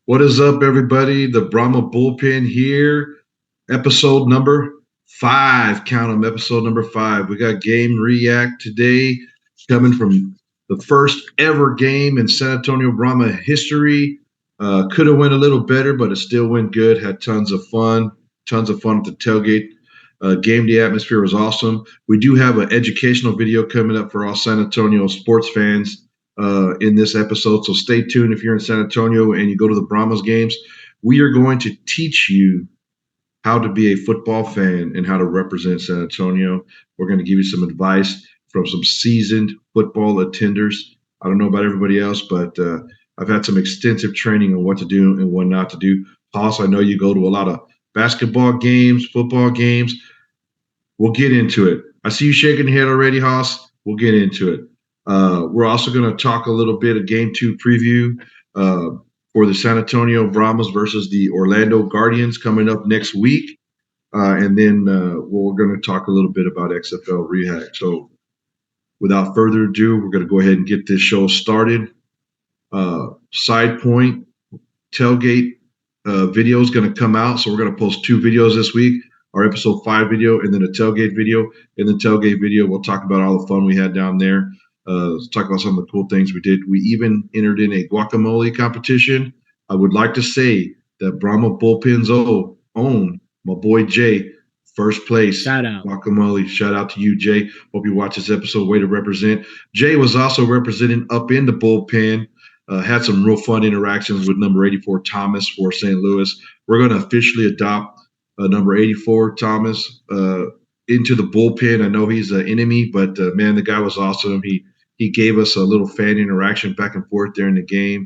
What is up, everybody? The Brahma Bullpen here, episode number 5. Count them, episode number 5. We got game react today, coming from the first ever game in San Antonio Brahma history. Could have went a little better, but it still went good. Had tons of fun at the tailgate. Game day atmosphere was awesome. We do have an educational video coming up for all San Antonio sports fans in this episode. So stay tuned if you're in San Antonio and you go to the Brahmas games. We are going to teach you how to be a football fan and how to represent San Antonio. We're going to give you some advice from some seasoned football attenders. I don't know about everybody else, but I've had some extensive training on what to do and what not to do. Haas, I know you go to a lot of basketball games, football games. We'll get into it. I see you shaking your head already, Haas. We'll get into it. We're also going to talk a little bit of Game 2 preview for the San Antonio Brahmas versus the Orlando Guardians coming up next week. And then we're going to talk a little bit about XFL Rehack. So without further ado, we're going to go ahead and get this show started. Side point, tailgate video is going to come out. So we're going to post 2 videos this week. Our episode 5 video and then a tailgate video. In the tailgate video, we'll talk about all the fun we had down there. Let's talk about some of the cool things we did. We even entered in a guacamole competition. I would like to say that Brahma Bullpen's own, my boy Jay, first place. Shout out. Guacamole. Shout out to you, Jay. Hope you watch this episode. Way to represent. Jay was also representing up in the bullpen. Had some real fun interactions with number 84, Thomas, for St. Louis. We're going to officially adopt number 84, Thomas, into the bullpen. I know he's an enemy, but man, the guy was awesome. He gave us a little fan interaction back and forth there in the game.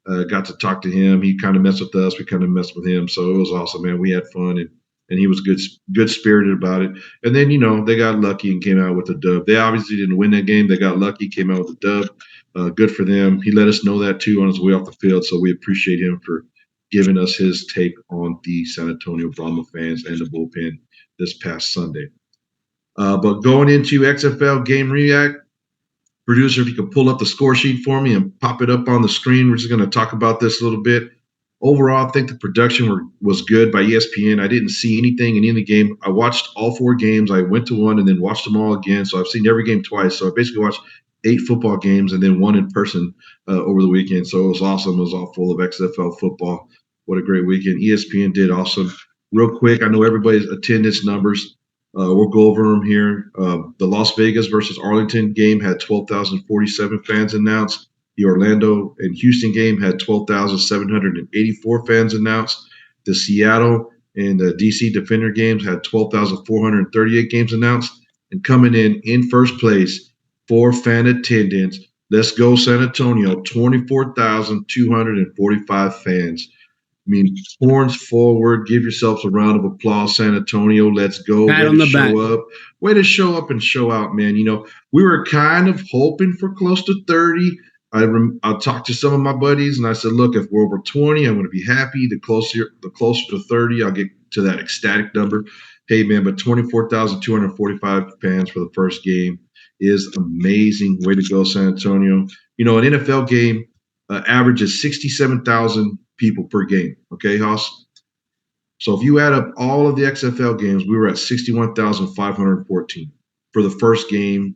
Got to talk to him. He kind of messed with us. We kind of messed with him. So it was awesome, man. We had fun, and he was good spirited about it. And then, they got lucky and came out with a dub. They obviously didn't win that game. They got lucky, came out with a dub. Good for them. He let us know that, too, on his way off the field. So we appreciate him for giving us his take on the San Antonio Brahma fans and the bullpen this past Sunday. But going into XFL Game React, producer, if you could pull up the score sheet for me and pop it up on the screen. We're just going to talk about this a little bit. Overall, I think the production was good by ESPN. I didn't see anything in any game. I watched all 4 games. I went to one and then watched them all again. So I've seen every game twice. So I basically watched 8 football games and then one in person over the weekend. So it was awesome. It was all full of XFL football. What a great weekend. ESPN did awesome. Real quick, I know everybody's attendance numbers. We'll go over them here. The Las Vegas versus Arlington game had 12,047 fans announced. The Orlando and Houston game had 12,784 fans announced. The Seattle and the DC Defender games had 12,438 games announced. And coming in first place for fan attendance, let's go San Antonio, 24,245 fans. I mean, horns forward. Give yourselves a round of applause, San Antonio. Let's go. Pat on the back. Way to show up and show out, man. We were kind of hoping for close to 30. I talked to some of my buddies, and I said, look, if we're over 20, I'm going to be happy. The closer to 30, I'll get to that ecstatic number. Hey, man, but 24,245 fans for the first game is amazing. Way to go, San Antonio. An NFL game averages 67,000 people per game. Okay, Haas? So if you add up all of the XFL games, we were at 61,514 for the first game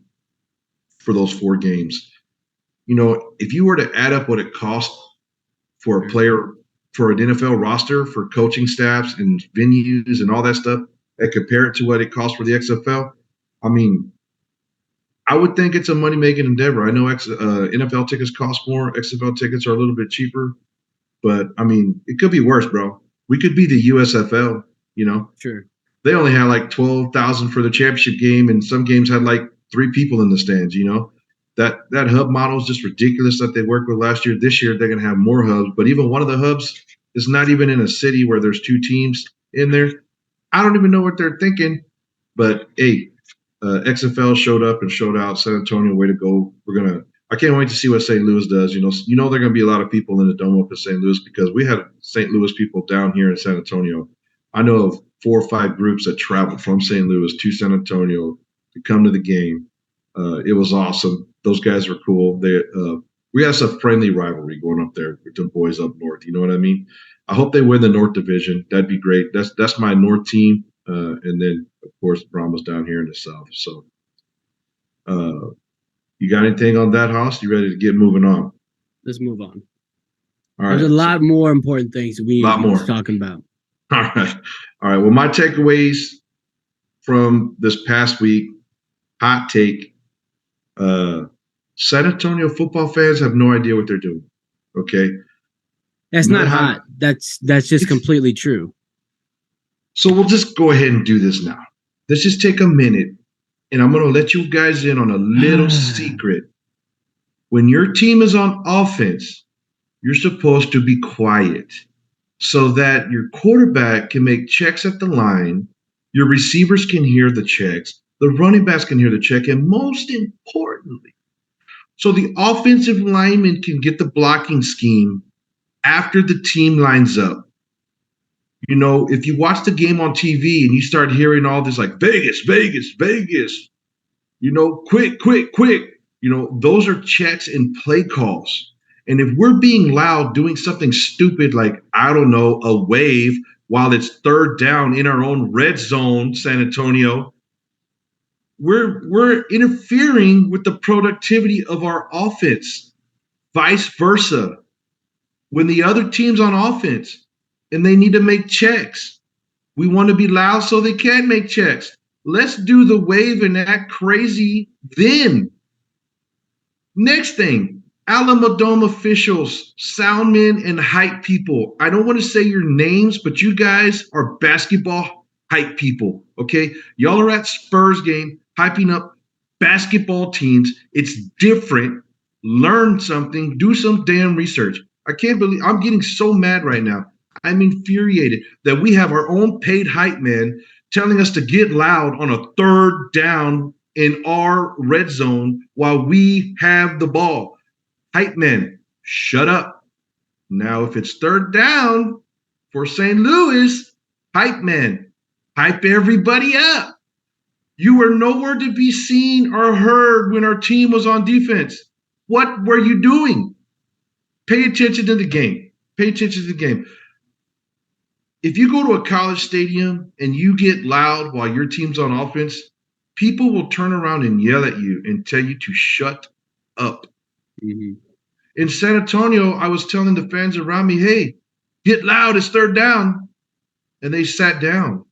for those 4 games. If you were to add up what it cost for a player, for an NFL roster, for coaching staffs and venues and all that stuff, and compare it to what it costs for the XFL, I mean, I would think it's a money-making endeavor. I know NFL tickets cost more. XFL tickets are a little bit cheaper. But, I mean, it could be worse, bro. We could be the USFL, Sure. They only had like 12,000 for the championship game, and some games had like 3 people in the stands, That hub model is just ridiculous that they worked with last year. This year, they're going to have more hubs. But even one of the hubs is not even in a city where there's 2 teams in there. I don't even know what they're thinking. But, hey, XFL showed up and showed out. San Antonio, way to go. I can't wait to see what St. Louis does. There are going to be a lot of people in the dome up in St. Louis because we had St. Louis people down here in San Antonio. I know of 4 or 5 groups that traveled from St. Louis to San Antonio to come to the game. It was awesome. Those guys were cool. we have some friendly rivalry going up there with the boys up north. You know what I mean? I hope they win the North Division. That'd be great. That's my North team, and then of course Brahma's down here in the South. So, you got anything on that, Hoss? You ready to get moving on? Let's move on. All right. There's a lot more important things we need to be talking about. All right. Well, my takeaways from this past week, hot take. San Antonio football fans have no idea what they're doing. Okay. That's not hot. That's just completely true. So we'll just go ahead and do this now. Let's just take a minute, and I'm going to let you guys in on a little secret. When your team is on offense, you're supposed to be quiet so that your quarterback can make checks at the line, your receivers can hear the checks, the running backs can hear the check, and most importantly, so the offensive lineman can get the blocking scheme after the team lines up. You know, if you watch the game on TV and you start hearing all this like Vegas, Vegas, Vegas, you know, quick, quick, quick, you know, those are checks and play calls. And if we're being loud, doing something stupid like, I don't know, a wave while it's third down in our own red zone, San Antonio, we're interfering with the productivity of our offense. Vice versa. When the other team's on offense and they need to make checks, we want to be loud so they can make checks. Let's do the wave and act crazy then. Next thing, Alamodome officials, soundmen, and hype people. I don't want to say your names, but you guys are basketball hype people, okay? Y'all are at Spurs game hyping up basketball teams. It's different. Learn something. Do some damn research. I can't believe I'm getting so mad right now. I'm infuriated that we have our own paid hype man telling us to get loud on a third down in our red zone while we have the ball. Hype men, shut up. Now, if it's third down for St. Louis, hype men, hype everybody up. You were nowhere to be seen or heard when our team was on defense. What were you doing? Pay attention to the game. Pay attention to the game. If you go to a college stadium and you get loud while your team's on offense, people will turn around and yell at you and tell you to shut up. Mm-hmm. In San Antonio, I was telling the fans around me, hey, get loud, it's third down. And they sat down.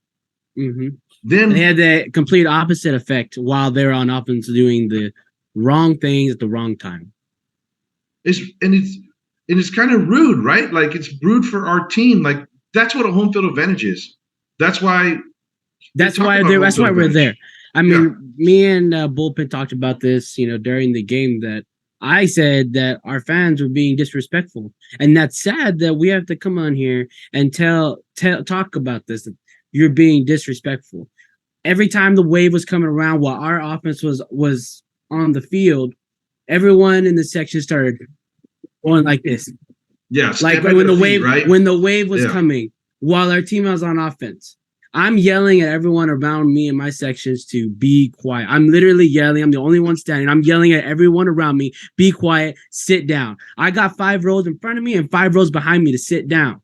Mm-hmm. Then they had the complete opposite effect while they're on offense doing the wrong things at the wrong time. It's kind of rude, right? Like, it's rude for our team. Like, that's what a home field advantage is. That's why we're there. I mean, me and Bullpen talked about this, you know, during the game, that I said that our fans were being disrespectful, and that's sad that we have to come on here and talk about this. You're being disrespectful. Every time the wave was coming around while our offense was on the field, everyone in the section started going like this. Yeah, like when the wave was coming while our team was on offense. I'm yelling at everyone around me in my sections to be quiet. I'm literally yelling. I'm the only one standing. I'm yelling at everyone around me, be quiet, sit down. I got 5 rows in front of me and 5 rows behind me to sit down.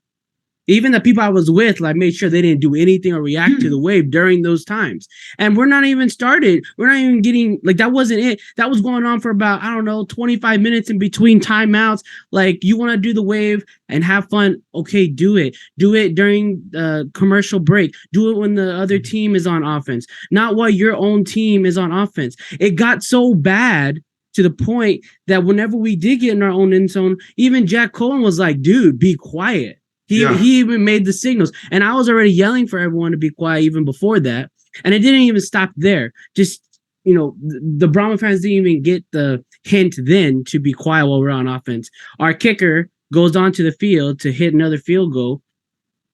Even the people I was with, like, made sure they didn't do anything or react to the wave during those times. And we're not even started. We're not even getting, like, that wasn't it. That was going on for about, I don't know, 25 minutes in between timeouts. Like, you want to do the wave and have fun. Okay, do it. Do it during the commercial break. Do it when the other team is on offense, not while your own team is on offense. It got so bad to the point that whenever we did get in our own end zone, even Jack Coan was like, dude, be quiet. He even made the signals. And I was already yelling for everyone to be quiet even before that. And it didn't even stop there. Just, you know, the Brahma fans didn't even get the hint then to be quiet while we're on offense. Our kicker goes onto the field to hit another field goal,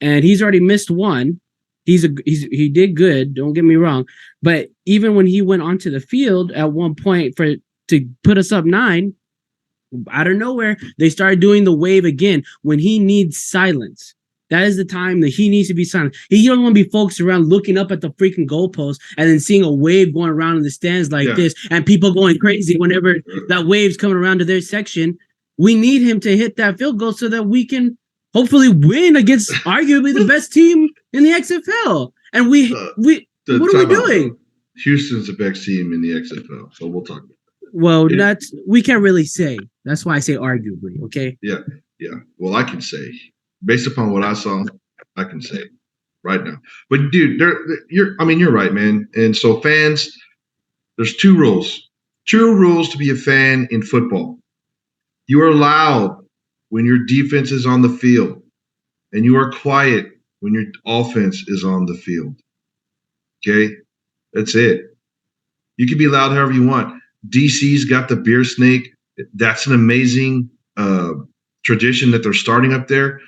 and he's already missed one. He did good, don't get me wrong. But even when he went onto the field at one point to put us up 9, out of nowhere, they started doing the wave again when he needs silence. That is the time that he needs to be silent. He don't want to be focused around looking up at the freaking goalpost and then seeing a wave going around in the stands like this and people going crazy whenever that wave's coming around to their section. We need him to hit that field goal so that we can hopefully win against arguably the best team in the XFL. And what are we doing? Houston's the best team in the XFL, so we'll talk about that. Well, we can't really say. That's why I say arguably, okay? Yeah. Well, I can say, based upon what I saw, I can say it right now. But dude, you're right, man. And so fans, there's two rules. True rules to be a fan in football. You are loud when your defense is on the field, and you are quiet when your offense is on the field. Okay? That's it. You can be loud however you want. DC's got the beer snake. That's an amazing tradition that they're starting up there.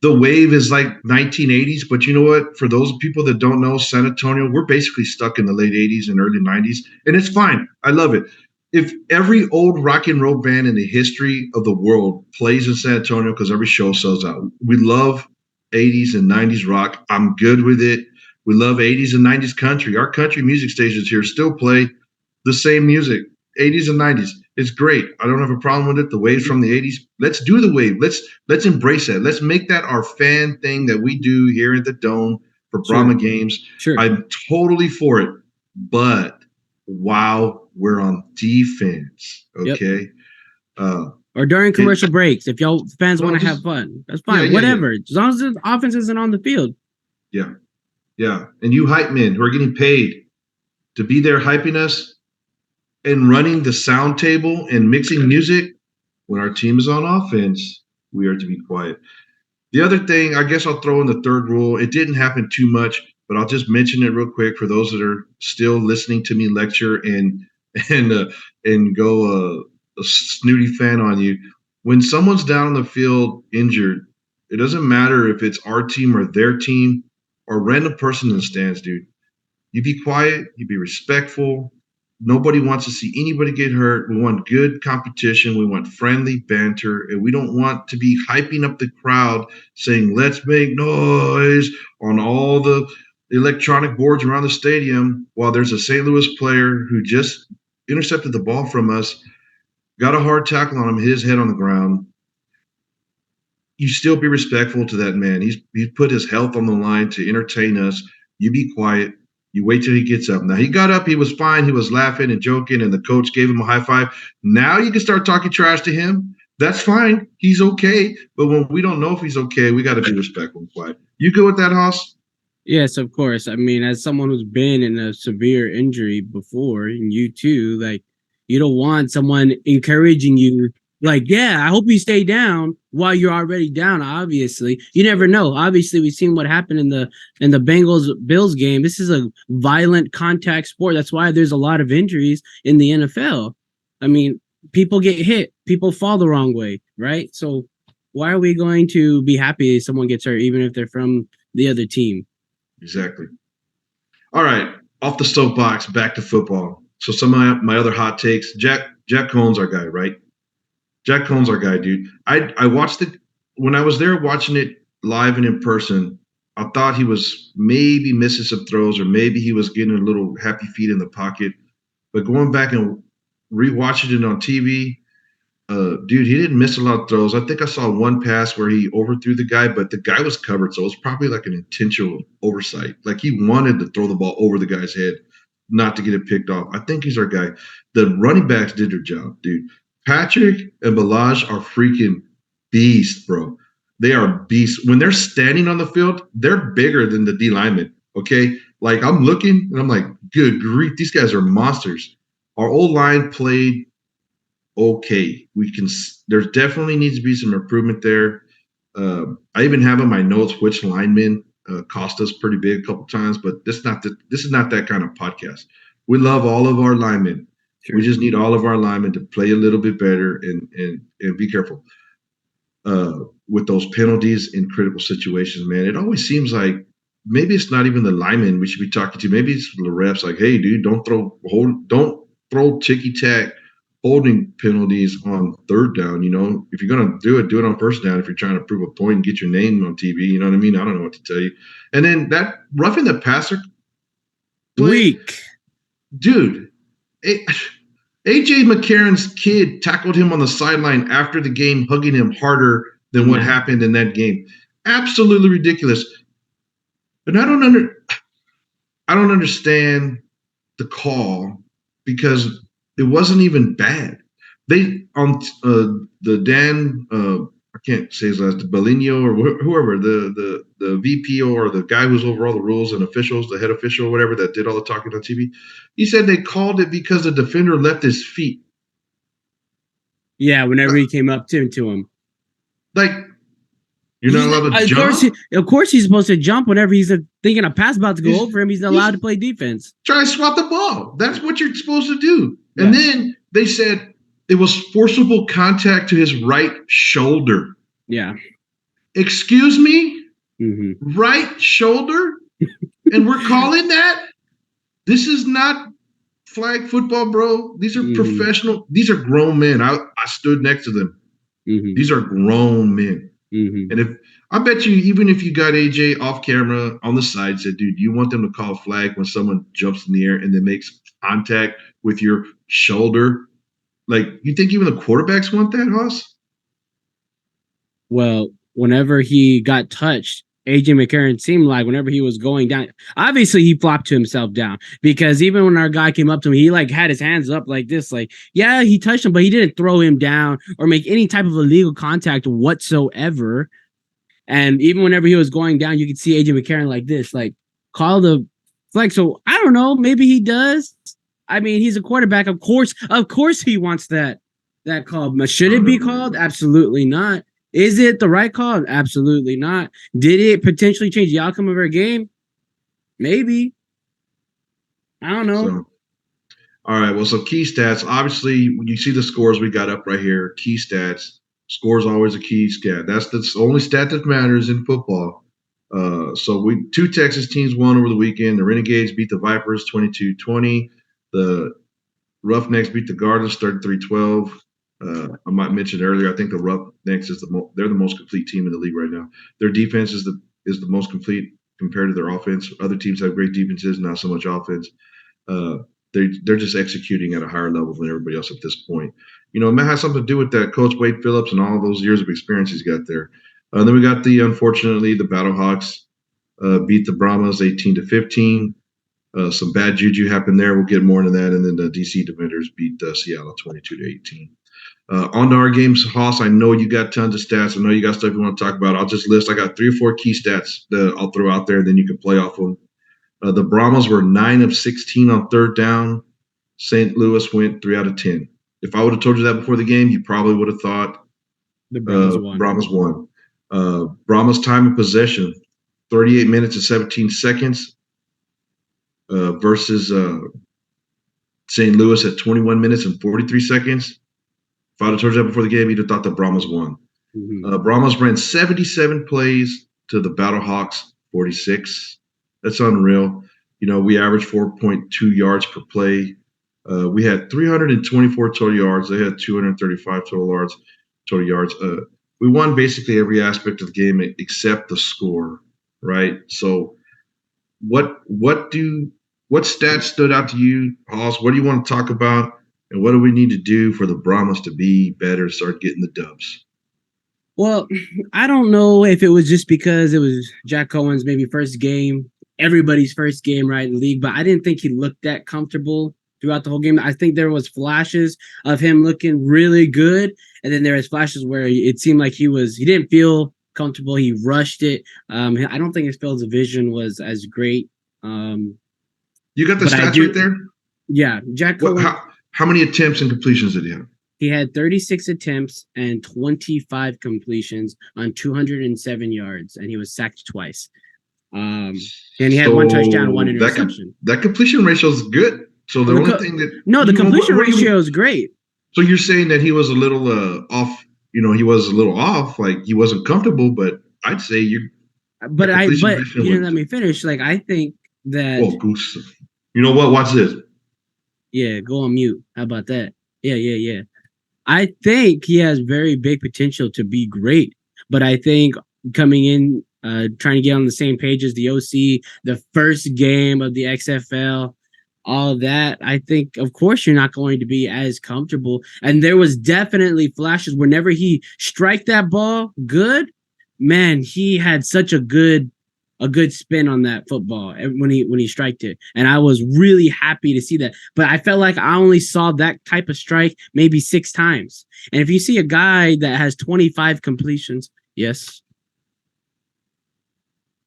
The wave is like 1980s, but you know what? For those people that don't know San Antonio, we're basically stuck in the late 80s and early 90s, and it's fine. I love it. If every old rock and roll band in the history of the world plays in San Antonio because every show sells out, we love 80s and 90s rock. I'm good with it. We love 80s and 90s country. Our country music stations here still play the same music, 80s and 90s. It's great. I don't have a problem with it. The waves from the 80s. Let's do the wave. Let's embrace that. Let's make that our fan thing that we do here at the Dome for Brahma games. Sure. I'm totally for it. But while we're on defense, okay? Yep. Or during commercial breaks, if y'all fans want to have fun, that's fine. Whatever. As long as the offense isn't on the field. Yeah. And you hype men who are getting paid to be there hyping us and running the sound table and mixing music, when our team is on offense, we are to be quiet. The other thing, I guess I'll throw in the third rule. It didn't happen too much, but I'll just mention it real quick for those that are still listening to me lecture and go a snooty fan on you. When someone's down on the field injured, it doesn't matter if it's our team or their team or a random person in the stands, dude. You be quiet, you be respectful. Nobody wants to see anybody get hurt. We want good competition. We want friendly banter. And we don't want to be hyping up the crowd saying, let's make noise on all the electronic boards around the stadium while there's a St. Louis player who just intercepted the ball from us, got a hard tackle on him, hit his head on the ground. You still be respectful to that man. He's put his health on the line to entertain us. You be quiet. You wait till he gets up. Now, he got up. He was fine. He was laughing and joking, and the coach gave him a high five. Now you can start talking trash to him. That's fine. He's okay. But when we don't know if he's okay, we got to be respectful and quiet. You good with that, Haas? Yes, of course. I mean, as someone who's been in a severe injury before, and you too, like, you don't want someone encouraging you like, yeah, I hope you stay down while you're already down. Obviously, you never know. Obviously, we've seen what happened in the Bengals Bills game. This is a violent contact sport. That's why there's a lot of injuries in the NFL. I mean, people get hit, people fall the wrong way, right? So why are we going to be happy if someone gets hurt, even if they're from the other team? Exactly. All right, off the soapbox, back to football. So some of my other hot takes. Jack Coan's our guy, right? Jack Coan's our guy, dude. I watched it when I was there watching it live and in person. I thought he was maybe missing some throws or maybe he was getting a little happy feet in the pocket. But going back and rewatching it on TV, dude, he didn't miss a lot of throws. I think I saw one pass where he overthrew the guy, but the guy was covered. So it was probably like an intentional oversight. Like he wanted to throw the ball over the guy's head, not to get it picked off. I think he's our guy. The running backs did their job, dude. Patrick and Balaj are freaking beasts, bro. They are beasts. When they're standing on the field, they're bigger than the D linemen, okay? Like, I'm looking, and I'm like, good grief, these guys are monsters. Our old line played okay. There definitely needs to be some improvement there. I even have in my notes which linemen cost us pretty big a couple times, but this is not that kind of podcast. We love all of our linemen. Sure. We just need all of our linemen to play a little bit better and be careful with those penalties in critical situations, man. It always seems like maybe it's not even the linemen we should be talking to. Maybe it's the refs like, hey, dude, don't throw ticky-tack holding penalties on third down. You know, if you're going to do it on first down if you're trying to prove a point and get your name on TV. You know what I mean? I don't know what to tell you. And then that roughing the passer play, weak. Dude, it AJ McCarron's kid tackled him on the sideline after the game, hugging him harder than what happened in that game. Absolutely ridiculous. And I don't understand the call because it wasn't even bad. They on the Dan I can't say his last, Bellino or whoever, the VP or the guy who's over all the rules and officials, the head official or whatever that did all the talking on TV. He said they called it because the defender left his feet. Yeah, whenever he came up to him. Like, you're not allowed to jump? Of course he's supposed to jump whenever he's thinking a pass about to go over him. He's not allowed to play defense. Try to swat the ball. That's what you're supposed to do. Yeah. And then they said it was forcible contact to his right shoulder. Yeah. Excuse me? Mm-hmm. Right shoulder? And we're calling that? This is not flag football, bro. These are professional. These are grown men. I stood next to them. Mm-hmm. These are grown men. Mm-hmm. And I bet you, even if you got AJ off camera on the side, said, dude, you want them to call a flag when someone jumps in the air and then makes contact with your shoulder? Like, you think even the quarterbacks want that, Hoss? Well, whenever he got touched, AJ McCarron seemed like whenever he was going down, obviously he flopped to himself down, because even when our guy came up to him, he like had his hands up like this, like, yeah, he touched him, but he didn't throw him down or make any type of illegal contact whatsoever. And even whenever he was going down, you could see AJ McCarron like this, like, call the flag. So I don't know, maybe he does. I mean, he's a quarterback. Of course he wants that call. But should it be called? Absolutely not. Is it the right call? Absolutely not. Did it potentially change the outcome of our game? Maybe. I don't know. So, all right. Well, so key stats. Obviously, when you see the scores we got up right here, key stats. Score is always a key stat. That's the only stat that matters in football. So two Texas teams won over the weekend. The Renegades beat the Vipers 22-20. The Roughnecks beat the Gardens 33-12. I might mention earlier, I think the Roughnecks they're the most complete team in the league right now. Their defense is the most complete compared to their offense. Other teams have great defenses, not so much offense. They're just executing at a higher level than everybody else at this point. You know, it may have something to do with that Coach Wade Phillips and all those years of experience he's got there. Then we got unfortunately, the Battlehawks beat the Brahmas 18-15. Some bad juju happened there. We'll get more into that. And then the DC Defenders beat Seattle 22-18. On to our games, Hoss. I know you got tons of stats. I know you got stuff you want to talk about. I'll just list. I got 3 or 4 key stats that I'll throw out there, and then you can play off them. The Brahmas were 9 of 16 on third down. St. Louis went 3 out of 10. If I would have told you that before the game, you probably would have thought the Brahmas won. Brahmas time of possession, 38 minutes and 17 seconds versus St. Louis at 21 minutes and 43 seconds. If I would have told you that before the game, you'd have thought the Brahmas won. Mm-hmm. Brahmas ran 77 plays to the Battlehawks 46. That's unreal. You know, we averaged 4.2 yards per play. We had 324 total yards. They had 235 total yards. We won basically every aspect of the game except the score, right? So what stats stood out to you, Hoss? What do you want to talk about? And what do we need to do for the Brahmas to be better, start getting the dubs? Well, I don't know if it was just because it was Jack Coan's maybe first game, everybody's first game, right, in the league, but I didn't think he looked that comfortable throughout the whole game. I think there was flashes of him looking really good, and then there was flashes where it seemed like he didn't feel comfortable. He rushed it. I don't think his field of vision was as great. You got the stats right there? Yeah, Jack Coan. How many attempts and completions did he have? He had 36 attempts and 25 completions on 207 yards, and he was sacked twice. And he had 1 touchdown and 1 interception. That completion ratio is good. So the only thing that the completion ratio is great. So you're saying that he was a little off. You know, he was a little off. Like he wasn't comfortable. But I'd say you. But you didn't let me finish. Like I think that. Oh, goose. You know what? Watch this. Yeah, go on mute. How about that? Yeah. I think he has very big potential to be great. But I think coming in, trying to get on the same page as the OC, the first game of the XFL, all of that, I think, of course, you're not going to be as comfortable. And there was definitely flashes whenever he strike that ball good, man, he had such a good spin on that football when he striked it. And I was really happy to see that. But I felt like I only saw that type of strike maybe 6 times. And if you see a guy that has 25 completions, yes.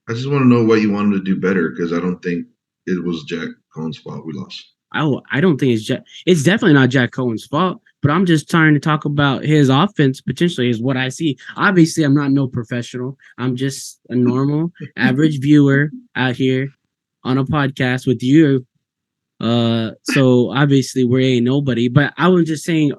I just want to know what you want him to do better, because I don't think it was Jack Coan's fault we lost. I don't think it's definitely not Jack Coan's fault, but I'm just trying to talk about his offense potentially is what I see. Obviously, I'm not no professional. I'm just a normal, average viewer out here on a podcast with you. So obviously we ain't nobody, but I was just saying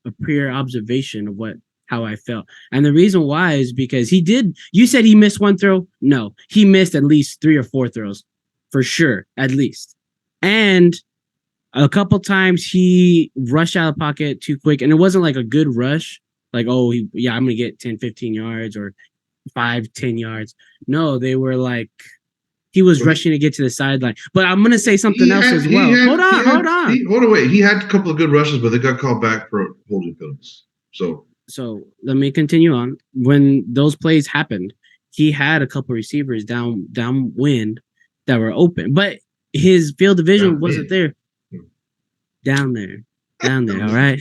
a pure observation of how I felt. And the reason why is because you said he missed one throw? No, he missed at least 3 or 4 throws for sure, at least. And a couple times he rushed out of the pocket too quick, and it wasn't like a good rush. Like, I'm going to get 10, 15 yards or 5, 10 yards. No, they were like, he was rushing to get to the sideline. But I'm going to say something else as well. Hold on. Wait. He had a couple of good rushes, but they got called back for holding penalties. So let me continue on. When those plays happened, he had a couple receivers downwind that were open, but his field of vision wasn't there. Down there, all right.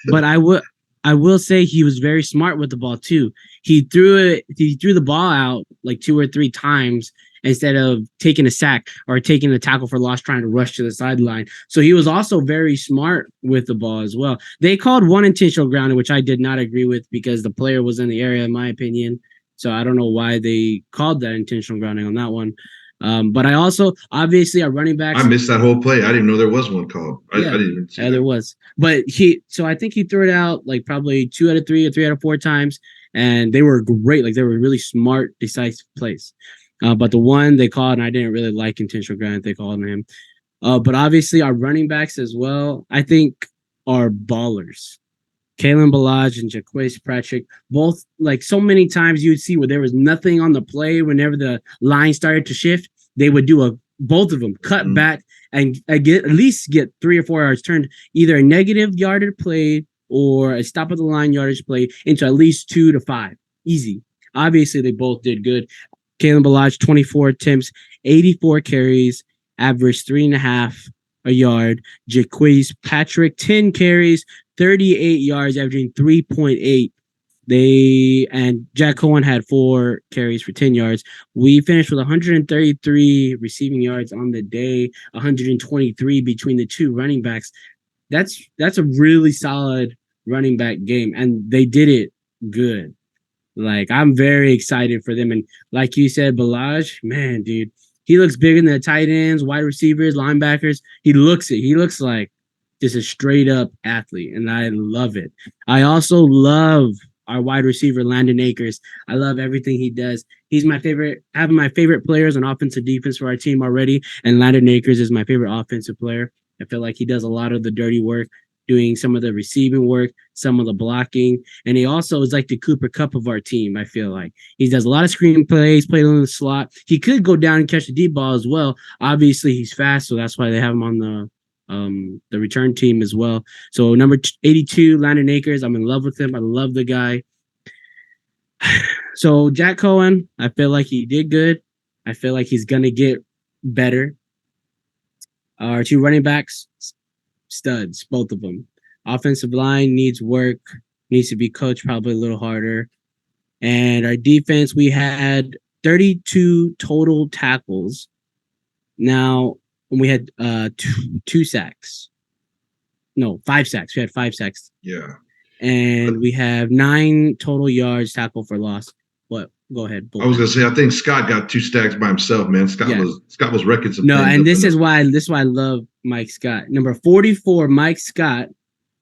But I will say he was very smart with the ball too. He threw the ball out like 2 or 3 times instead of taking a sack or taking a tackle for loss, trying to rush to the sideline. So he was also very smart with the ball as well. They called one intentional grounding, which I did not agree with because the player was in the area, in my opinion. So I don't know why they called that intentional grounding on that one. But I also, obviously, our running backs. I missed that whole play. I didn't know there was one called. I didn't even see that. There was. But so I think he threw it out like probably 2 out of 3 or 3 out of 4 times. And they were great. Like, they were really smart, decisive plays. But the one they called, and I didn't really like intentional grounding they called on him. But obviously, our running backs as well, I think, are ballers. Kalen Ballage and Jaquez Patrick, both, like, so many times you would see where there was nothing on the play whenever the line started to shift. They would do both of them cut back and at least get 3 or 4 yards turned either a negative yardage play or a stop of the line yardage play into at least 2 to 5. Easy. Obviously, they both did good. Kalen Ballage, 24 attempts, 84 carries, averaged 3.5 a yard. Jaquez Patrick, 10 carries, 38 yards, averaging 3.8. And Jack Coan had 4 carries for 10 yards. We finished with 133 receiving yards on the day, 123 between the 2 running backs. That's a really solid running back game, and they did it good. Like, I'm very excited for them. And like you said, Ballage, man, dude, he looks bigger than the tight ends, wide receivers, linebackers. He looks like just a straight up athlete, and I love it. I also love our wide receiver, Landon Akers. I love everything he does. He's my favorite, having my favorite players on offensive defense for our team already, and Landon Akers is my favorite offensive player. I feel like he does a lot of the dirty work, doing some of the receiving work, some of the blocking, and he also is like the Cooper Kupp of our team. I feel like he does a lot of screen plays, plays in the slot. He could go down and catch the deep ball as well. Obviously, he's fast, so that's why they have him on the return team as well. So number 82, Landon Akers, I'm in love with him. I love the guy. So Jack Coan, I feel like he did good. I feel like he's gonna get better. Our 2 running backs, studs, both of them. Offensive line needs work, needs to be coached probably a little harder. And our defense, we had 32 total tackles. Now, we had 2 sacks. No, 5 sacks. We had 5 sacks. Yeah. And we have 9 total yards tackle for loss. What? Go ahead. I was gonna say, I think Scott got 2 stacks by himself, man. Scott was wrecking some. No, and this is why I love Mike Scott. Number 44, Mike Scott,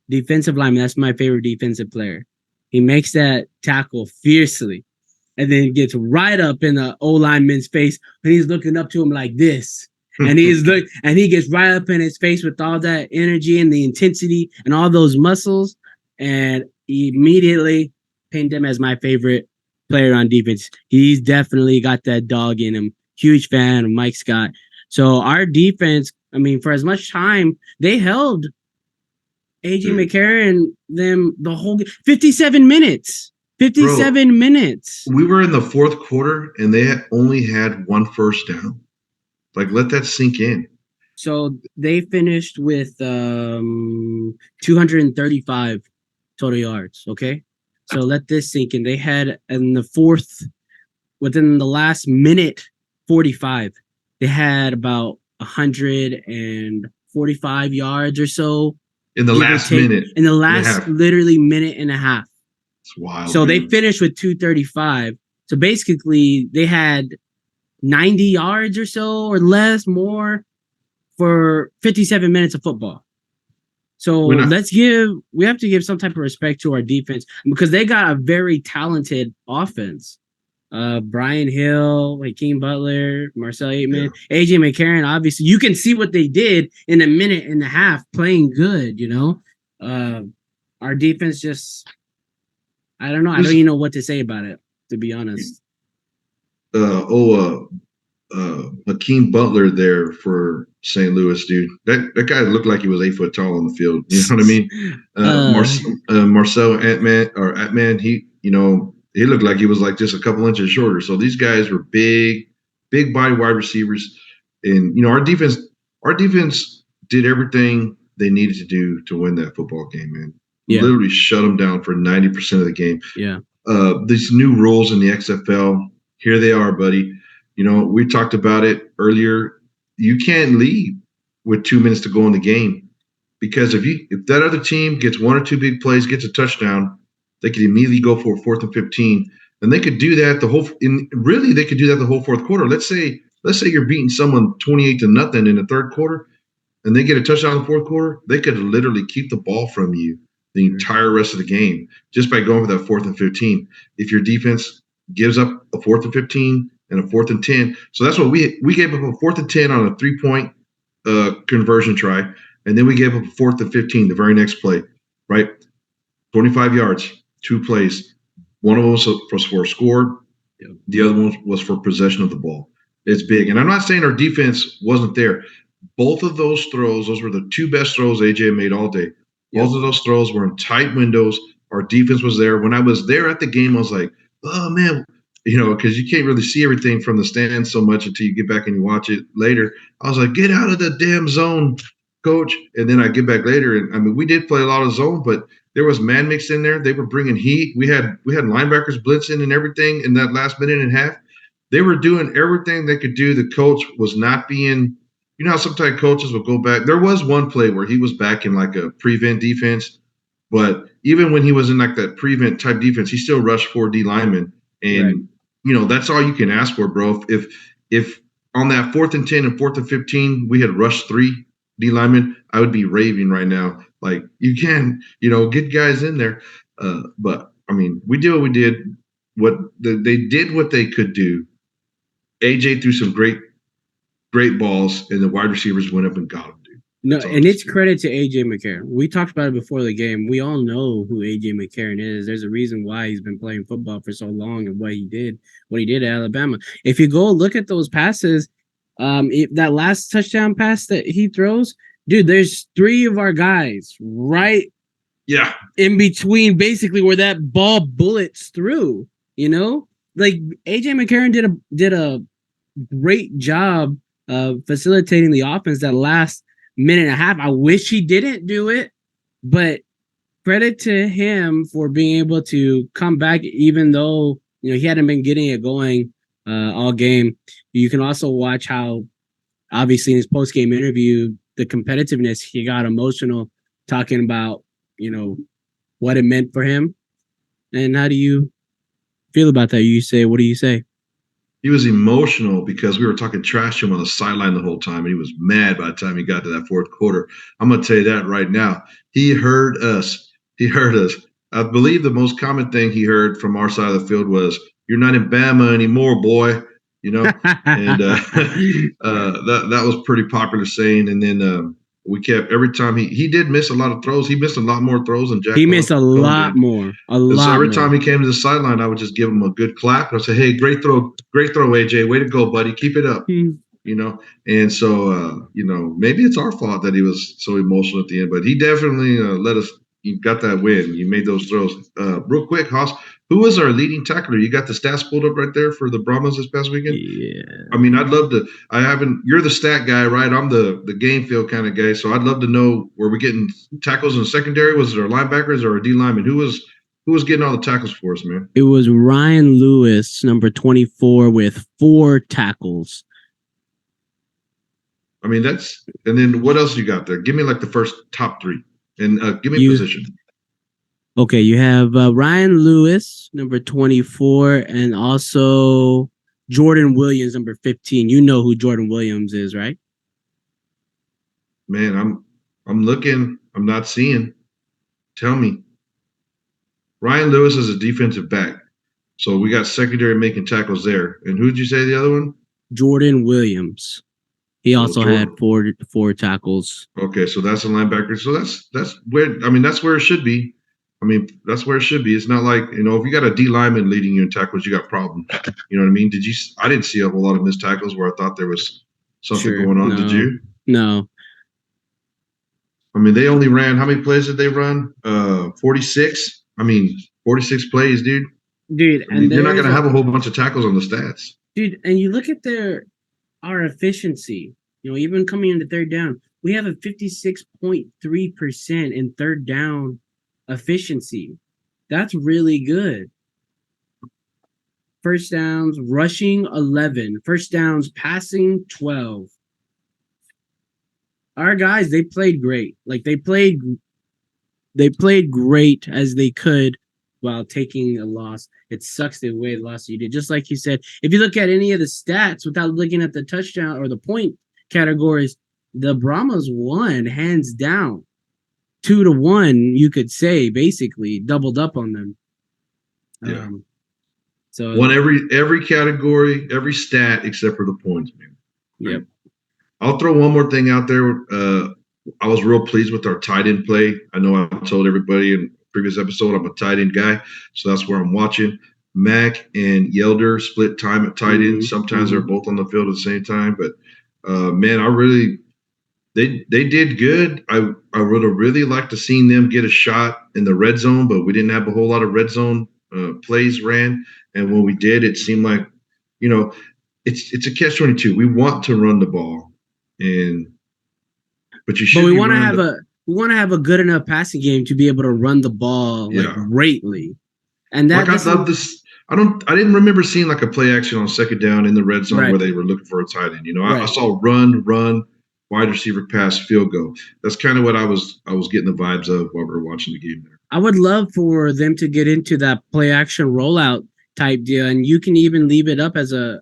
defensive lineman. That's my favorite defensive player. He makes that tackle fiercely, and then gets right up in the O lineman's face, and he's looking up to him like this. And he gets right up in his face with all that energy and the intensity and all those muscles, and immediately pinned him as my favorite player on defense. He's definitely got that dog in him. Huge fan of Mike Scott. So our defense, I mean, for as much time, they held AJ McCarron them the whole 57 minutes. 57 minutes. We were in the fourth quarter and they only had one first down. Like, let that sink in. So they finished with 235 total yards. Okay. So let this sink in. They had in the fourth, within the last minute 45, they had about 145 yards or so. In the last minute. In the last literally minute and a half. It's wild. So they finished with 235. So basically they had 90 yards or so or less, more for 57 minutes of football. So we have to give some type of respect to our defense because they got a very talented offense. Brian Hill, Hakeem Butler, Marcel Aitman, AJ McCarron. Obviously, you can see what they did in a minute and a half playing good, Our defense just, I don't know. I don't even know what to say about it, to be honest. Hakeem Butler there for St. Louis, dude. That guy looked like he was 8 foot tall on the field. You know what I mean? Marcel Atman, he looked like he was like just a couple inches shorter. So these guys were big body wide receivers. And our defense did everything they needed to do to win that football game, man. Yeah. Literally shut them down for 90% of the game. Yeah. These new rules in the XFL, here they are, buddy. We talked about it earlier. You can't leave with 2 minutes to go in the game because if that other team gets one or two big plays, gets a touchdown, they could immediately go for a 4th and 15, and they could do that the whole fourth quarter. Let's say you're beating someone 28-0 in the third quarter, and they get a touchdown in the fourth quarter. They could literally keep the ball from you the entire rest of the game just by going for that 4th and 15. If your defense gives up a 4th and 15 and a 4th and 10, so that's what we gave up a 4th and 10 on a 3-point conversion try, and then we gave up a 4th and 15 the very next play, right? 25 yards. 2 plays. One of them was for a score. Yep. The other one was for possession of the ball. It's big. And I'm not saying our defense wasn't there. Both of those throws, those were the 2 best throws AJ made all day. Yep. Both of those throws were in tight windows. Our defense was there. When I was there at the game, I was like, oh, man, because you can't really see everything from the stands so much until you get back and you watch it later. I was like, get out of the damn zone, coach. And then I get back later. And we did play a lot of zone, but there was man mixed in there. They were bringing heat. We had linebackers blitzing and everything in that last minute and a half. They were doing everything they could do. The coach was not being, how sometimes coaches will go back. There was one play where he was back in like a prevent defense, but even when he was in like that prevent type defense, he still rushed 4 D linemen. And, that's all you can ask for, bro. If on that 4th and 10 and 4th and 15, we had rushed 3 D linemen, I would be raving right now. Like, you can, get guys in there. But, I mean, we did what we did. They did what they could do. AJ threw some great balls, and the wide receivers went up and got them, dude. No, and it's credit to AJ McCarron. We talked about it before the game. We all know who AJ McCarron is. There's a reason why he's been playing football for so long and what he did at Alabama. If you go look at those passes, that last touchdown pass that he throws, dude, there's 3 of our guys right in between basically where that ball bullets through, like AJ McCarron did a great job of facilitating the offense that last minute and a half. I wish he didn't do it, but credit to him for being able to come back, even though, he hadn't been getting it going all game. You can also watch how, obviously in his post-game interview, the competitiveness, he got emotional talking about, what it meant for him. And how do you feel about that? What do you say? He was emotional because we were talking trash to him on the sideline the whole time, and he was mad by the time he got to that fourth quarter. I'm going to tell you that right now. He heard us. I believe the most common thing he heard from our side of the field was, "You're not in Bama anymore, boy." And that was pretty popular saying. And then we kept, every time he did miss a lot of throws. He missed a lot more throws than Jack. He missed a lot more. So every time he came to the sideline, I would just give him a good clap. And I'd say, "Hey, great throw, AJ. Way to go, buddy. Keep it up." And so, maybe it's our fault that he was so emotional at the end, but he definitely let us. You got that win. You made those throws. Real quick, Haas, who was our leading tackler? You got the stats pulled up right there for the Brahmas this past weekend? Yeah. I mean, I'd love to. I haven't. You're the stat guy, right? I'm the game field kind of guy. So I'd love to know, were we getting tackles in the secondary? Was it our linebackers or our D linemen? Who was getting all the tackles for us, man? It was Ryan Lewis, number 24, with 4 tackles. I mean, and then what else you got there? Give me like the first top 3 and give me a position. Okay, you have Ryan Lewis, number 24, and also Jordan Williams, number 15. You know who Jordan Williams is, right? Man, I'm looking. I'm not seeing. Tell me. Ryan Lewis is a defensive back. So we got secondary making tackles there. And who did you say the other one? Jordan Williams. He also had four tackles. Okay, so that's a linebacker. So that's where that's where it should be. That's where it should be. It's not like, if you got a D lineman leading you in tackles, you got problems. You know what I mean? I didn't see a whole lot of missed tackles where I thought there was something going on. No, did you? No. They only ran, how many plays did they run? 46. 46 plays, dude. Dude, and you're not going to have a whole bunch of tackles on the stats. Dude, and you look at our efficiency, even coming into third down, we have a 56.3% in third down efficiency. That's really good. First downs, rushing 11. First downs, passing 12. Our guys, they played great. Like they played great as they could while taking a loss. It sucks the way the loss you did. Just like you said, if you look at any of the stats without looking at the touchdown or the point categories, the Brahmas won hands down. 2-1, you could say, basically doubled up on them. Yeah. So won every category, every stat except for the points, man. Yep. I'll throw one more thing out there. I was real pleased with our tight end play. I know I told everybody in previous episode I'm a tight end guy, so that's where I'm watching. Mac and Yelder split time at tight end. Sometimes they're both on the field at the same time, but man, they did good. I would have really liked to seen them get a shot in the red zone, but we didn't have a whole lot of red zone plays ran. And when we did, it seemed like, it's a catch-22. We want to run the ball, but we want to have a good enough passing game to be able to run the ball greatly. And that I love this. I didn't remember seeing like a play action on second down in the red zone where they were looking for a tight end. I saw run, wide receiver pass, field goal. That's kind of what I was getting the vibes of while we were watching the game there. I would love for them to get into that play action rollout type deal, and you can even leave it up as a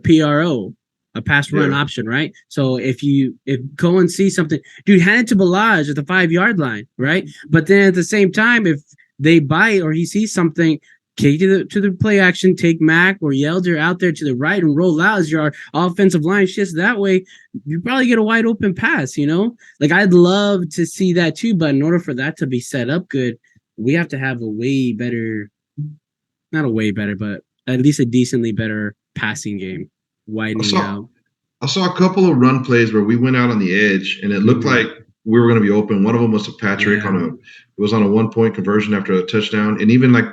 PRO, a pass run option, right? So if Coan sees something, dude, hand it to Balaj at the 5-yard line, right? But then at the same time, if they bite or he sees something, kick to the play action, take Mac or Yelder out there to the right and roll out as your offensive line shifts that way. You probably get a wide open pass, Like I'd love to see that too, but in order for that to be set up good, we have to have not a way better, but at least a decently better passing game, widening out. I saw a couple of run plays where we went out on the edge and it looked like we were going to be open. One of them was to Patrick it was on a 1-point conversion after a touchdown. And even like,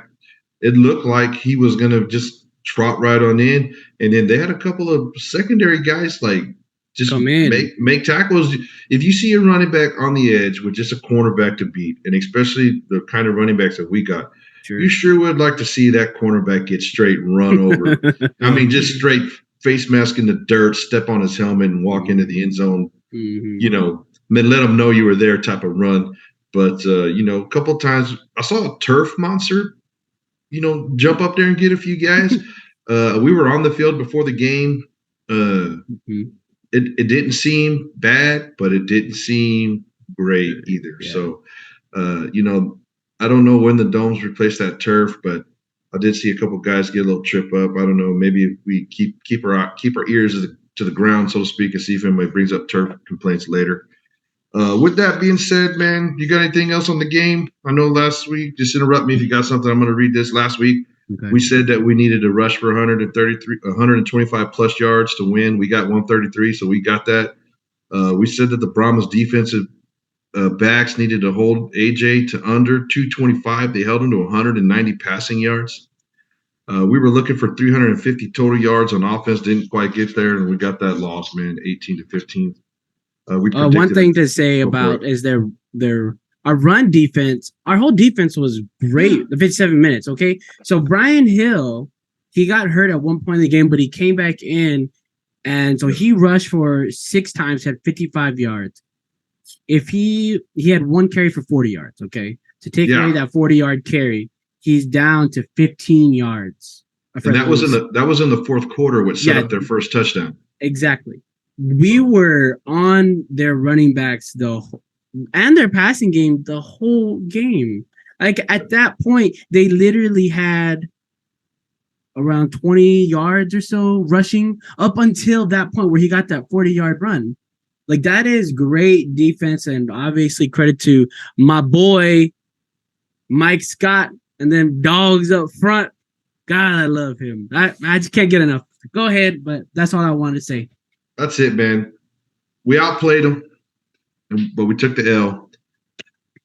it looked like he was going to just trot right on in. And then they had a couple of secondary guys like just make tackles. If you see a running back on the edge with just a cornerback to beat, and especially the kind of running backs that we got, you sure would like to see that cornerback get straight run over. Just straight face mask in the dirt, step on his helmet and walk into the end zone, let them know you were there type of run. But, a couple of times I saw a turf monster, jump up there and get a few guys. We were on the field before the game. It didn't seem bad, but it didn't seem great either. Yeah. So, I don't know when the domes replace that turf, but I did see a couple guys get a little trip up. I don't know. Maybe if we keep our ears to the ground, so to speak, and see if anybody brings up turf complaints later. With that being said, man, you got anything else on the game? I know last week, just interrupt me if you got something. I'm going to read this last week. Okay. We said that we needed to rush for 125 plus yards to win. We got 133, so we got that. We said that the Brahmas defensive backs needed to hold AJ to under 225. They held him to 190 passing yards. We were looking for 350 total yards on offense. Didn't quite get there, and we got that loss, man, 18-15. One thing to say about is our run defense. Our whole defense was great. The 57 minutes, okay. So Brian Hill, he got hurt at one point in the game, but he came back in, and so he rushed for 6 times, had 55 yards. If he had one carry for 40 yards, okay. To take away that 40-yard carry, he's down to 15 yards. And that was in the fourth quarter, which set up their first touchdown. Exactly. We were on their running backs and their passing game the whole game. Like at that point, they literally had around 20 yards or so rushing up until that point where he got that 40-yard run. Like that is great defense, and obviously credit to my boy Mike Scott and then dogs up front. God, I love him. I just can't get enough. Go ahead, but that's all I wanted to say. That's it, man. We outplayed them, but we took the L.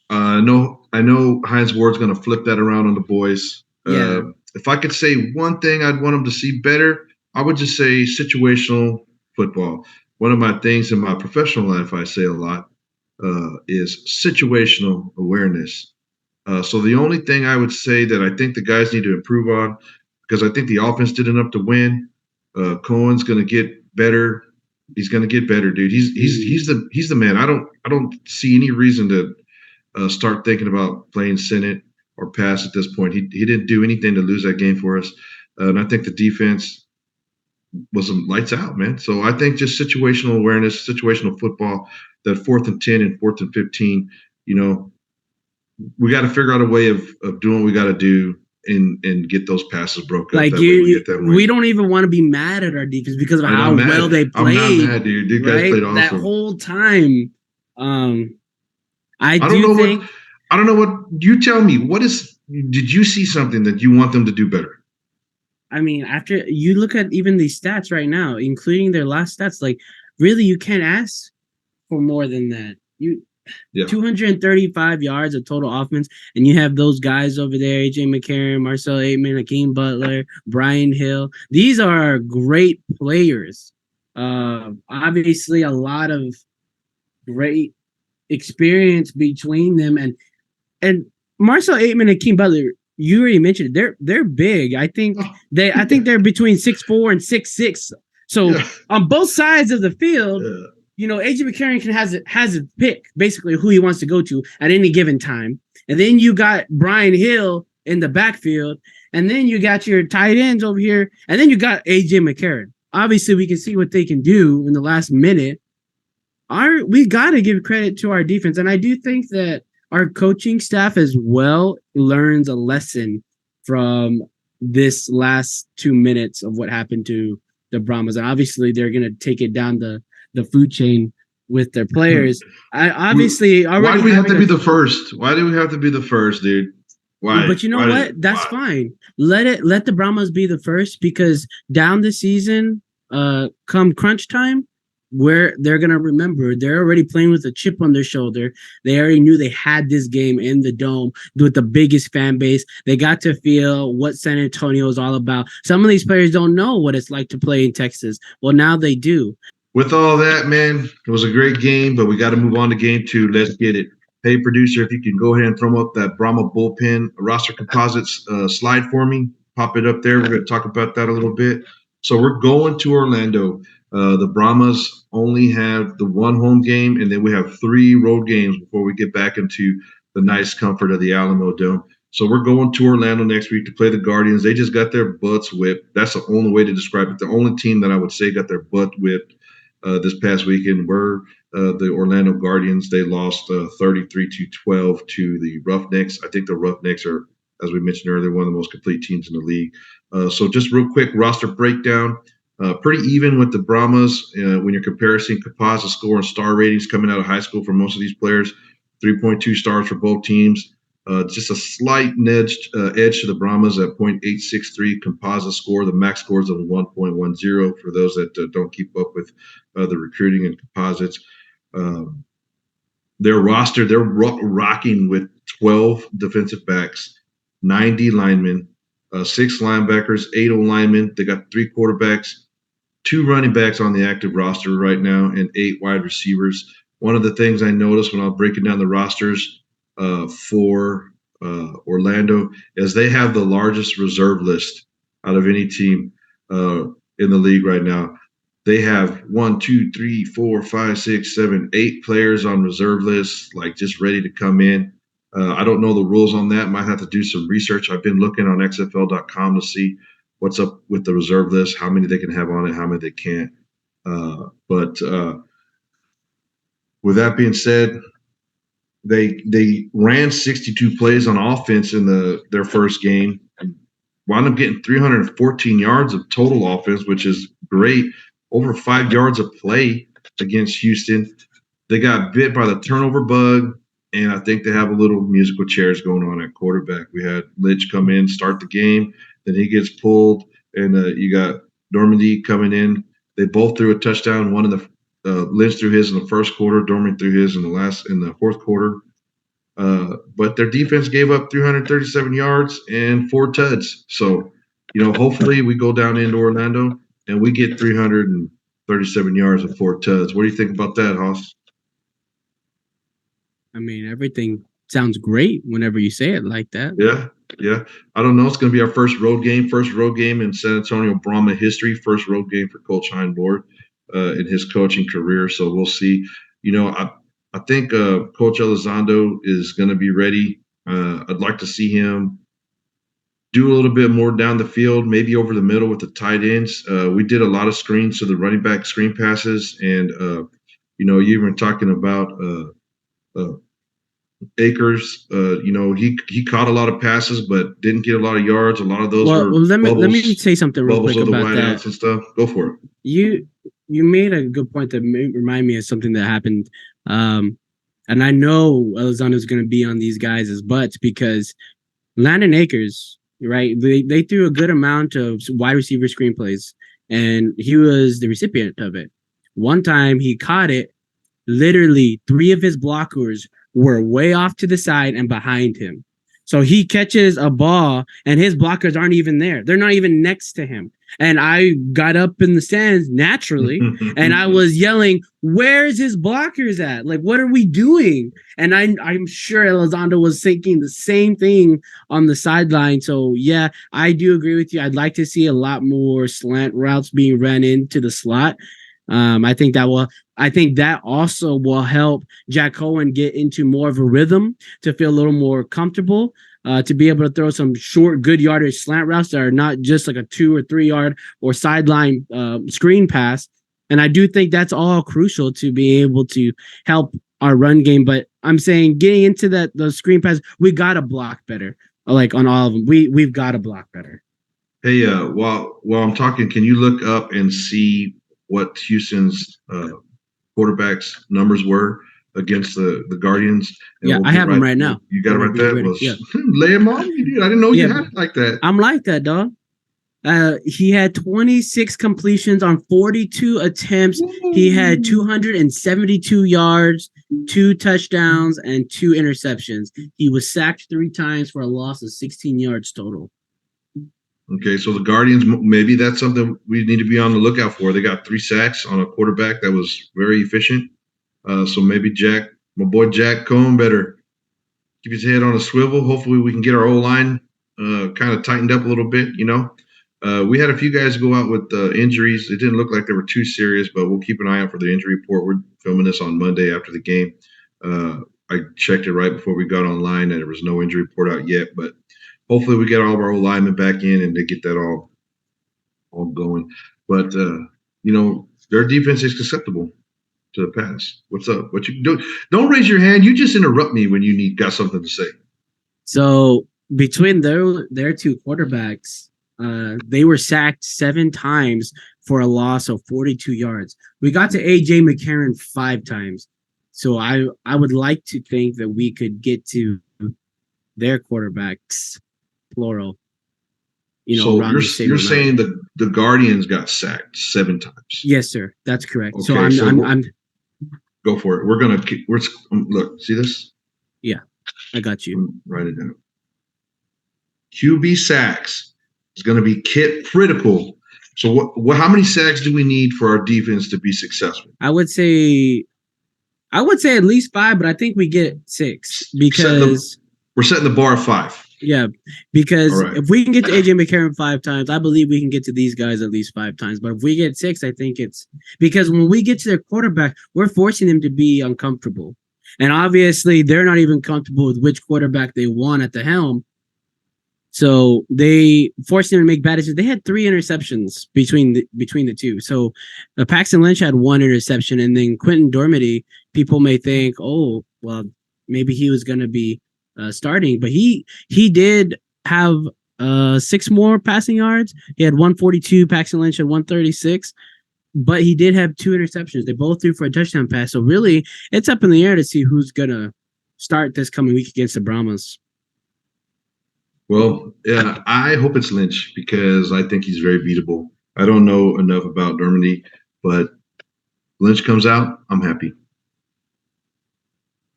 I know Hines Ward's going to flip that around on the boys. Yeah. If I could say one thing I'd want them to see better, I would just say situational football. One of my things in my professional life I say a lot is situational awareness. So the only thing I would say that I think the guys need to improve on, because I think the offense did enough to win. Coan's going to get better. He's going to get better, dude. He's the man. I don't see any reason to start thinking about playing Senate or pass at this point. He didn't do anything to lose that game for us, and I think the defense was lights out, man. So I think just situational awareness, situational football. That 4th and 10 and 4th and 15. We got to figure out a way of doing what we got to do and get those passes broken. Like we don't even want to be mad at our defense because of how well they played. I'm not mad, dude. These guys played awesome that whole time. I don't know what you tell me. Did you see something that you want them to do better? I mean, after you look at even these stats right now, including their last stats, like really you can't ask for more than that. 235 yards of total offense, and you have those guys over there, AJ McCarron, Marcel Aitman, Akeem Butler, Brian Hill. These are great players. Obviously a lot of great experience between them, and Marcel Aitman and Akeem Butler, you already mentioned it, they're big. I think they're between 6'4" and 6'6". So on both sides of the field, AJ McCarron has a pick basically who he wants to go to at any given time. And then you got Brian Hill in the backfield, and then you got your tight ends over here, and then you got AJ McCarron. Obviously, we can see what they can do in the last minute. We got to give credit to our defense, and I do think that our coaching staff as well learns a lesson from this last 2 minutes of what happened to the Brahmas. And obviously, they're going to take it down the food chain with their players. Why do we have to be the first? Why do we have to be the first, dude? Why? But you know what? That's fine. Let the Brahmas be the first, because down the season, come crunch time, where they're going to remember, they're already playing with a chip on their shoulder. They already knew they had this game in the Dome with the biggest fan base. They got to feel what San Antonio is all about. Some of these players don't know what it's like to play in Texas. Well, now they do. With all that, man, it was a great game, but we got to move on to game 2. Let's get it. Hey, producer, if you can go ahead and throw up that Brahma Bullpen roster composites slide for me. Pop it up there. We're going to talk about that a little bit. So we're going to Orlando. The Brahmas only have the one home game, and then we have 3 road games before we get back into the nice comfort of the Alamo Dome. So we're going to Orlando next week to play the Guardians. They just got their butts whipped. That's the only way to describe it. The only team that I would say got their butt whipped this past weekend were the Orlando Guardians. They lost 33-12 to the Roughnecks. I think the Roughnecks are, as we mentioned earlier, one of the most complete teams in the league. So just real quick, roster breakdown. Pretty even with the Brahmas when you're comparing composite score and star ratings coming out of high school for most of these players. 3.2 stars for both teams. Just a slight edge to the Brahmas at .863 composite score. The max score is of 1.10 for those that don't keep up with the recruiting and composites. Their roster, they're rocking with 12 defensive backs, 90 linemen, 6 linebackers, 8 linemen. They got 3 quarterbacks, 2 running backs on the active roster right now, and 8 wide receivers. One of the things I noticed when I was breaking down the rosters for Orlando is they have the largest reserve list out of any team in the league right now. They have 1, 2, 3, 4, 5, 6, 7, 8 players on reserve lists, like just ready to come in. I don't know the rules on that. Might have to do some research. I've been looking on XFL.com to see what's up with the reserve list, how many they can have on it, how many they can't. But with that being said, they ran 62 plays on offense in their first game, and wound up getting 314 yards of total offense, which is great. Over 5 yards of play against Houston. They got bit by the turnover bug, and I think they have a little musical chairs going on at quarterback. We had Litch come in, start the game, then he gets pulled, and you got Normandy coming in. They both threw a touchdown. One in the Lynch threw his in the first quarter. Dorman threw his in the fourth quarter. But their defense gave up 337 yards and 4 tuds. So, hopefully we go down into Orlando and we get 337 yards and 4 tuds. What do you think about that, Hoss? I mean, everything sounds great whenever you say it like that. Yeah. I don't know. It's going to be our first road game in San Antonio Brahma history, first road game for Coach Heinborg in his coaching career. So we'll see. I think Coach Elizondo is going to be ready. I'd like to see him do a little bit more down the field, maybe over the middle with the tight ends. We did a lot of screens to the running back screen passes, and you were talking about Akers. He caught a lot of passes, but didn't get a lot of yards. A lot of those were let me say something real quick about that. And stuff. Go for it. You made a good point that remind me of something that happened. And I know Elizondo is going to be on these guys' butts because Landon Akers, right? They threw a good amount of wide receiver screenplays, and he was the recipient of it. One time he caught it, literally 3 of his blockers were way off to the side and behind him. So he catches a ball and his blockers aren't even there. They're not even next to him. And I got up in the stands naturally and I was yelling, where's his blockers at? Like, what are we doing? And I'm sure Elizondo was thinking the same thing on the sideline. So, yeah, I do agree with you. I'd like to see a lot more slant routes being ran into the slot. I think that also will help Jack Coan get into more of a rhythm to feel a little more comfortable, to be able to throw some short, good yardage slant routes that are not just like a 2 or 3 yard or sideline screen pass. And I do think that's all crucial to be able to help our run game. But I'm saying getting into the screen pass, we got to block better. Like on all of them, we've got to block better. Hey, while I'm talking, can you look up and see what Houston's quarterback's numbers were against the Guardians? And I have them right now. You got it right there? Lay them on me, dude. I didn't know you had it like that. I'm like that, dog. He had 26 completions on 42 attempts. Woo! He had 272 yards, 2 touchdowns, and 2 interceptions. He was sacked 3 times for a loss of 16 yards total. Okay, so the Guardians, maybe that's something we need to be on the lookout for. They got 3 sacks on a quarterback that was very efficient. So maybe my boy Jack Coan better keep his head on a swivel. Hopefully we can get our O-line kind of tightened up a little bit, We had a few guys go out with injuries. It didn't look like they were too serious, but we'll keep an eye out for the injury report. We're filming this on Monday after the game. I checked it right before we got online, and there was no injury report out yet, but hopefully we get all of our old linemen back in and they get that all going. But, their defense is susceptible to the pass. What's up? What you do? Don't raise your hand. You just interrupt me when you got something to say. So between their 2 quarterbacks, they were sacked 7 times for a loss of 42 yards. We got to A.J. McCarron 5 times. So I would like to think that we could get to their quarterbacks, plural. So around the same you're amount. saying the Guardians got sacked 7 times? Yes, sir. That's correct. Okay, So I'm go for it. We're look, see this? Yeah, I got you. Write it down. QB sacks is going to be critical. So how many sacks do we need for our defense to be successful? I would say at least 5, but I think we get 6 because we're setting the bar at 5. Yeah, because if we can get to AJ McCarron 5 times, I believe we can get to these guys at least 5 times. But if we get 6, I think it's because when we get to their quarterback, we're forcing them to be uncomfortable. And obviously, they're not even comfortable with which quarterback they want at the helm. So they forced them to make bad decisions. They had 3 interceptions between the two. So Paxton Lynch had 1 interception, and then Quentin Dormady, people may think, oh, well, maybe he was going to be starting, but he did have 6 more passing yards. He had 142. Paxton Lynch had 136, but he did have 2 interceptions. They both threw for a touchdown pass. So really, it's up in the air to see who's gonna start this coming week against the Brahmas. Well, yeah, I hope it's Lynch because I think he's very beatable. I don't know enough about Dormady, but Lynch comes out, I'm happy.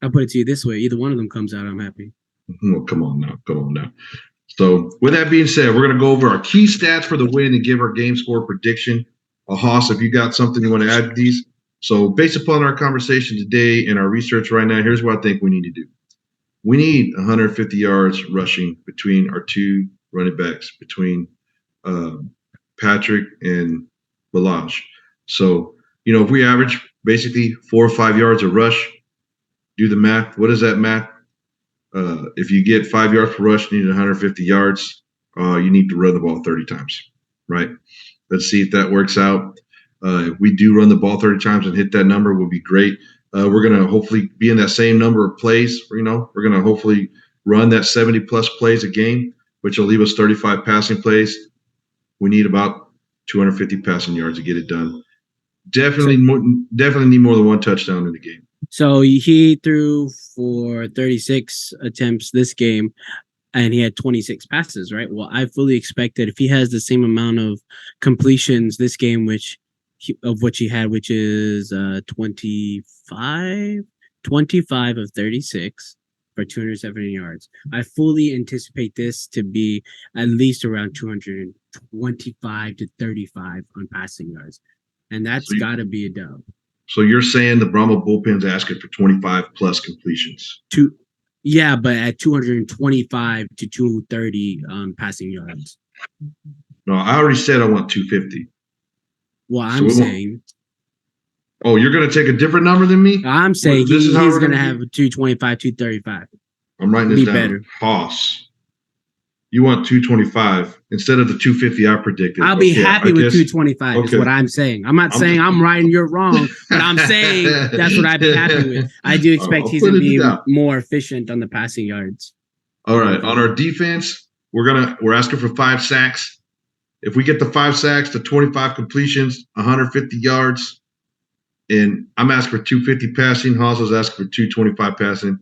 I'll put it to you this way: either one of them comes out, I'm happy. Well, come on now. So, with that being said, we're going to go over our key stats for the win and give our game score prediction. Haas, if you got something you want to add to these. So, based upon our conversation today and our research right now, here's what I think we need to do. We need 150 yards rushing between our 2 running backs, between Patrick and Balaj. So, if we average basically 4 or 5 yards a rush, do the math. What is that math? If you get 5 yards per rush, you need 150 yards. You need to run the ball 30 times, right? Let's see if that works out. If we do run the ball 30 times and hit that number, would be great. We're going to hopefully be in that same number of plays. We're going to hopefully run that 70-plus plays a game, which will leave us 35 passing plays. We need about 250 passing yards to get it done. Definitely need more than 1 touchdown in the game. So he threw for 36 attempts this game, and he had 26 passes, right? Well, I fully expect that if he has the same amount of completions this game, which he had, which is 25 of 36 for 270 yards. I fully anticipate this to be at least around 225 to 35 on passing yards, and that's got to be a dub. So you're saying the Brahma Bullpen's asking for 25 plus completions? Yeah, but at 225 to 230 passing yards. No, I already said I want 250. Well, I'm saying. Oh, you're going to take a different number than me? I'm saying he's going to have 225, 235. I'm writing this down. Better. Haas. You want 225 instead of the 250 I predicted. I'll be happy with 225 is what I'm saying. I'm not saying I'm right and you're wrong, but I'm saying that's what I'd be happy with. I do expect he's going to be more efficient on the passing yards. All right. On our defense, we're asking for 5 sacks. If we get the 5 sacks, the 25 completions, 150 yards, and I'm asking for 250 passing, Haas is asking for 225 passing.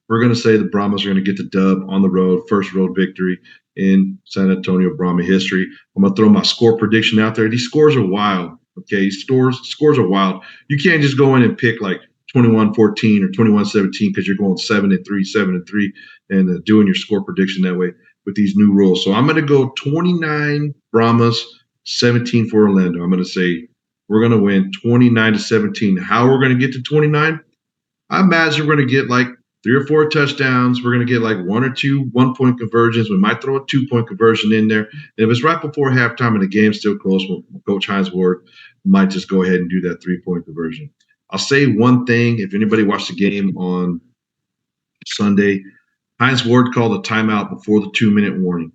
We're going to say the Brahmas are going to get the dub on the road, first road victory in San Antonio Brahma history. I'm going to throw my score prediction out there. These scores are wild, okay? Scores are wild. You can't just go in and pick like 21-14 or 21-17 because you're going 7-3, 7-3, and doing your score prediction that way with these new rules. So I'm going to go 29 Brahmas, 17 for Orlando. I'm going to say we're going to win 29-17. How we're going to get to 29? I imagine we're going to get like 3 or 4 touchdowns. We're going to get like 1 or 2 1-point conversions. We might throw a 2-point conversion in there. And if it's right before halftime and the game's still close, Coach Hines Ward might just go ahead and do that 3-point conversion. I'll say one thing. If anybody watched the game on Sunday, Hines Ward called a timeout before the 2-minute warning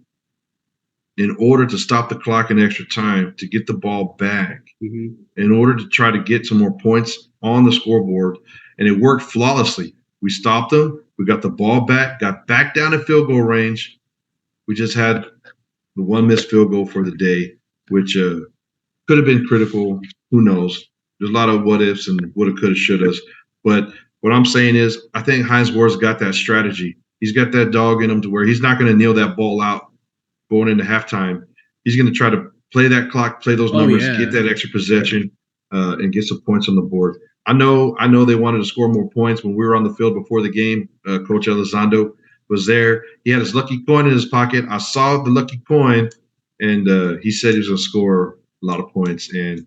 in order to stop the clock in extra time to get the ball back, in order to try to get some more points on the scoreboard. And it worked flawlessly. We stopped them. We got the ball back, got back down to field goal range. We just had the 1 missed field goal for the day, which could have been critical. Who knows? There's a lot of what ifs and woulda, coulda, shouldas. But what I'm saying is I think Hines Ward's got that strategy. He's got that dog in him to where he's not going to kneel that ball out going into halftime. He's going to try to play that clock, play those numbers, get that extra possession, and get some points on the board. I know they wanted to score more points when we were on the field before the game. Coach Elizondo was there. He had his lucky coin in his pocket. I saw the lucky coin, and he said he was going to score a lot of points, and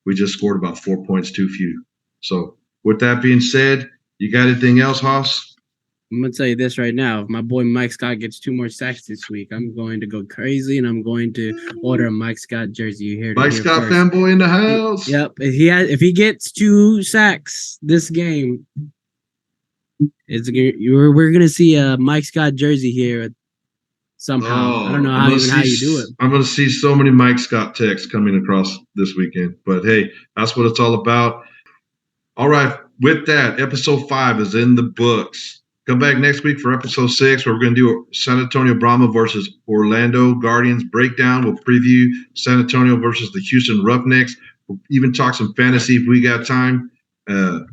we just scored about 4 points too few. So with that being said, you got anything else, Hoss? I'm going to tell you this right now. If my boy Mike Scott gets 2 more sacks this week, I'm going to go crazy, and I'm going to order a Mike Scott jersey. You hear Mike Scott fanboy in the house. Yep. If he gets 2 sacks this game, we're going to see a Mike Scott jersey here somehow. I don't know how you do it. I'm going to see so many Mike Scott texts coming across this weekend. But, hey, that's what it's all about. All right. With that, episode 5 is in the books. Come back next week for episode 6, where we're going to do a San Antonio Brahma versus Orlando Guardians breakdown. We'll preview San Antonio versus the Houston Roughnecks. We'll even talk some fantasy if we got time. How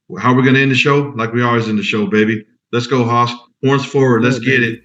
we're going to end the show? Like we always end the show, baby. Let's go, Hoss. Horns forward. Let's get it.